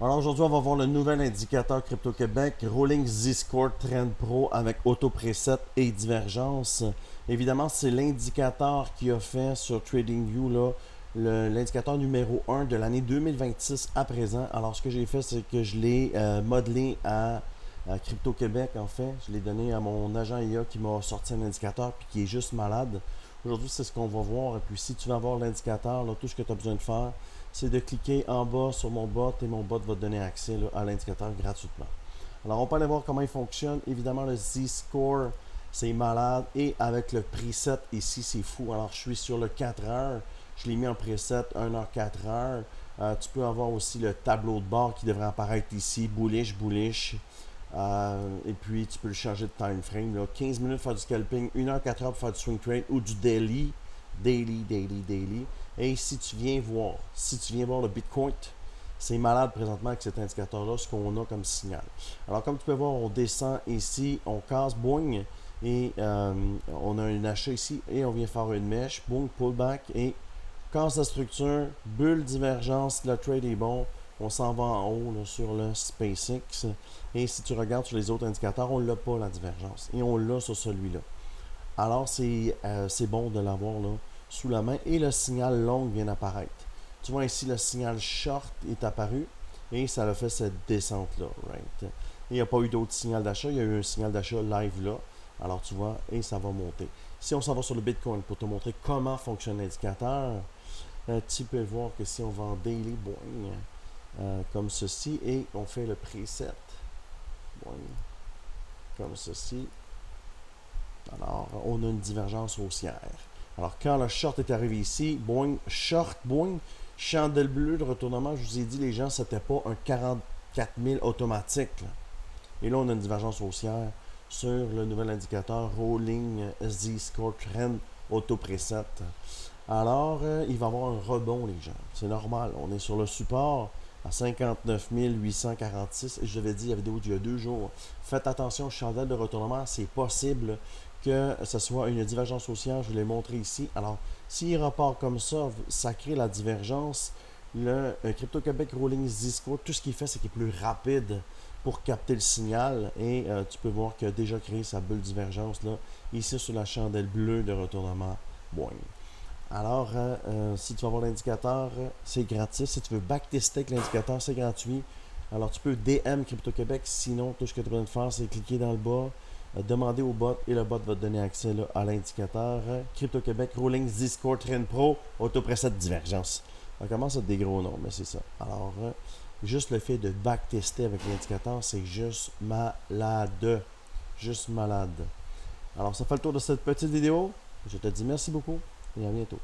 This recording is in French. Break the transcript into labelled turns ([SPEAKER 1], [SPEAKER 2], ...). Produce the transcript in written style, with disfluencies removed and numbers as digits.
[SPEAKER 1] Alors aujourd'hui, on va voir le nouvel indicateur Crypto-Québec, Rolling Z-Score Trend Pro avec auto preset et divergence. Évidemment, c'est l'indicateur qui a fait sur TradingView l'indicateur numéro 1 de l'année 2026 à présent. Alors ce que j'ai fait, c'est que je l'ai modelé à Crypto-Québec en fait. Je l'ai donné à mon agent IA qui m'a sorti un indicateur puis qui est juste malade. Aujourd'hui, c'est ce qu'on va voir. Et puis si tu vas voir l'indicateur, tout ce que tu as besoin de faire, c'est de cliquer en bas sur mon bot et mon bot va te donner accès à l'indicateur gratuitement. Alors, on peut aller voir comment il fonctionne. Évidemment, le Z-Score, c'est malade. Et avec le preset ici, c'est fou. Alors, je suis sur le 4 heures. Je l'ai mis en preset 1 heure, 4 heures. Tu peux avoir aussi le tableau de bord qui devrait apparaître ici. Bullish, bullish. Et puis, tu peux le changer de time frame. 15 minutes pour faire du scalping, 1 heure, 4 heures pour faire du swing trade ou du daily. Daily, daily, daily. Et si tu viens voir le Bitcoin, c'est malade présentement avec cet indicateur-là, ce qu'on a comme signal. Alors, comme tu peux voir, on descend ici, on casse, boing, et on a un achat ici, et on vient faire une mèche, boing, pullback, et casse la structure, bulle, divergence, le trade est bon, on s'en va en haut sur le SpaceX. Et si tu regardes sur les autres indicateurs, on ne l'a pas la divergence, et on l'a sur celui-là. Alors, c'est bon de l'avoir là sous la main et le signal long vient apparaître. Tu vois ici, le signal short est apparu et ça a fait cette descente-là. Right? Et il n'y a pas eu d'autre signal d'achat, il y a eu un signal d'achat live là. Alors, tu vois, et ça va monter. Si on s'en va sur le Bitcoin pour te montrer comment fonctionne l'indicateur, tu peux voir que si on va en daily, comme ceci, et on fait le preset, comme ceci, alors, on a une divergence haussière. Alors, quand le short est arrivé ici, boing, short, boing, chandelle bleue de retournement, je vous ai dit, les gens, c'était pas un 44 000 automatique. Là. Et là, on a une divergence haussière sur le nouvel indicateur Rolling Z-Score Trend Auto Preset. Alors, il va y avoir un rebond, les gens. C'est normal. On est sur le support à 59 846. Et je l'avais dit la vidéo d'il y a 2 jours. Faites attention, chandelle de retournement, c'est possible que ce soit une divergence haussière. Je l'ai montré ici. Alors, s'il repart comme ça crée la divergence. Le Crypto-Québec Rolling Z-Score, tout ce qu'il fait, c'est qu'il est plus rapide pour capter le signal. Et tu peux voir qu'il a déjà créé sa bulle divergence là, ici sur la chandelle bleue de retournement. Boing. Alors, si tu vas voir l'indicateur, c'est gratis. Si tu veux backtester avec l'indicateur, c'est gratuit. Alors, tu peux DM Crypto-Québec. Sinon, tout ce que tu as besoin de faire, c'est cliquer dans le bas, demander au bot et le bot va te donner accès à l'indicateur Crypto-Québec Rolling Z-Score Trend Pro Auto Preset Divergence. Ça commence à être des gros noms, mais c'est ça. Alors, juste le fait de backtester avec l'indicateur, c'est juste malade. Juste malade. Alors, ça fait le tour de cette petite vidéo. Je te dis merci beaucoup et à bientôt.